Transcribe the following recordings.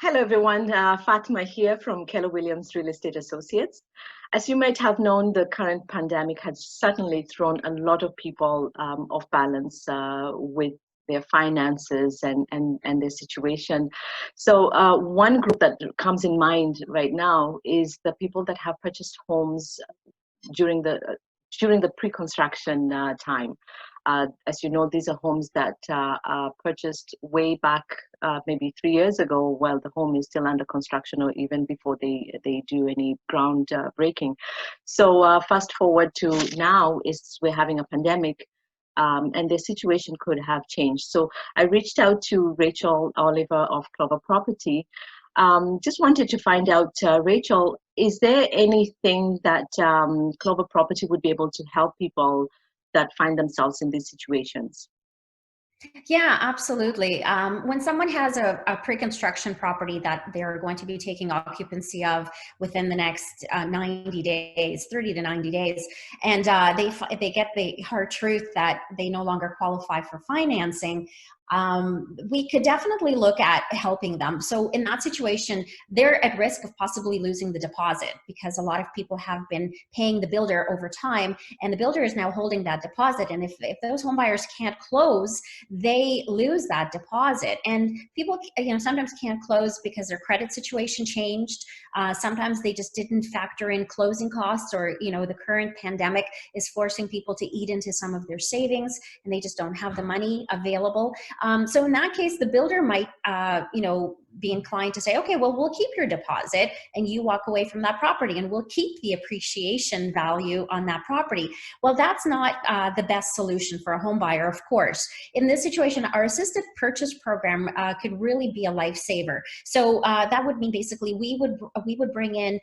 Hello, everyone. Fatima here from Keller Williams Real Estate Associates. As you might have known, the current pandemic has certainly thrown a lot of people off balance with their finances and their situation. So one group that comes in mind right now is the people that have purchased homes during the pre-construction time. As you know, these are homes that are purchased way back maybe 3 years ago while the home is still under construction or even before they do any ground breaking. So fast forward to now is we're having a pandemic and their situation could have changed. So I reached out to Rachel Oliver of Clover Property. Just wanted to find out, Rachel, is there anything that Clover Property would be able to help people that find themselves in these situations? Yeah, absolutely. When someone has a pre-construction property that they're going to be taking occupancy of within the next 90 days, 30 to 90 days, and they get the hard truth that they no longer qualify for financing, we could definitely look at helping them. So in that situation, they're at risk of possibly losing the deposit because a lot of people have been paying the builder over time, and the builder is now holding that deposit. And if those home buyers can't close, they lose that deposit. And people, sometimes can't close because their credit situation changed. Sometimes they just didn't factor in closing costs, or the current pandemic is forcing people to eat into some of their savings, and they just don't have the money available. So in that case, the builder might, be inclined to say, okay, well, we'll keep your deposit and you walk away from that property, and we'll keep the appreciation value on that property. Well, that's not the best solution for a home buyer, of course. In this situation, our assisted purchase program could really be a lifesaver. So that would mean basically we would bring in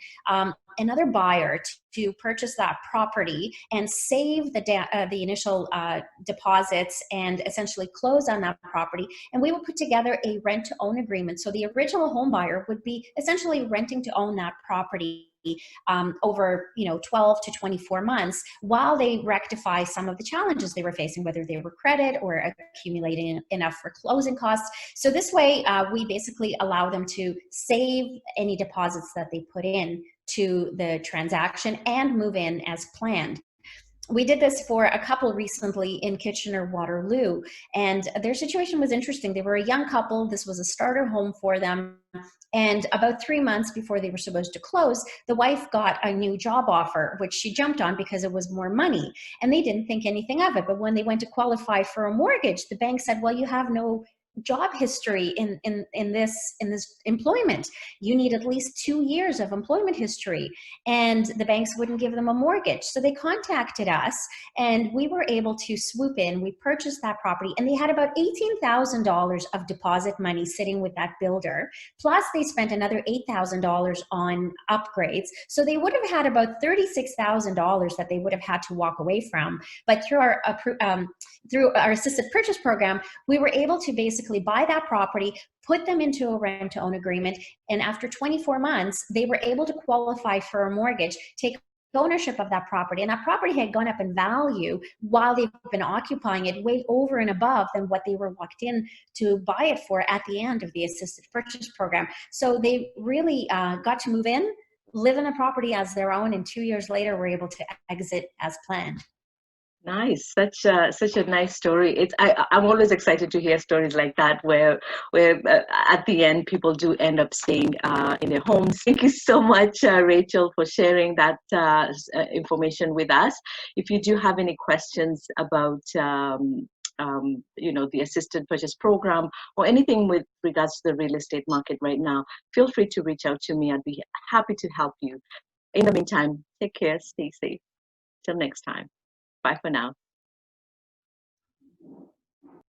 another buyer to purchase that property and save the initial deposits and essentially close on that property. And we will put together a rent-to-own agreement. So the original home buyer would be essentially renting to own that property over 12 to 24 months while they rectify some of the challenges they were facing, whether they were credit or accumulating enough for closing costs. So this way, we basically allow them to save any deposits that they put in to the transaction and move in as planned. We did this for a couple recently in Kitchener-Waterloo, and their situation was interesting. They were a young couple. This was a starter home for them. And about 3 months before they were supposed to close, the wife got a new job offer, which she jumped on because it was more money. And they didn't think anything of it. But when they went to qualify for a mortgage, the bank said, well, you have no job history in this employment. You need at least 2 years of employment history, and the banks wouldn't give them a mortgage. So they contacted us, and we were able to swoop in. We purchased that property, and they had about $18,000 of deposit money sitting with that builder. Plus, they spent another $8,000 on upgrades. So they would have had about $36,000 that they would have had to walk away from. But through our assisted purchase program, we were able to basically buy that property, put them into a rent-to-own agreement, and after 24 months, they were able to qualify for a mortgage, take ownership of that property, and that property had gone up in value while they've been occupying it, way over and above than what they were locked in to buy it for at the end of the assisted purchase program. So they really got to move in, live in the property as their own, and 2 years later were able to exit as planned. Nice, such a nice story. I'm always excited to hear stories like that where at the end people do end up staying in their homes. Thank you so much, Rachel, for sharing that information with us. If you do have any questions about the assisted purchase program or anything with regards to the real estate market right now, feel free to reach out to me. I'd be happy to help you. In the meantime, take care, stay safe. Till next time. Bye for now.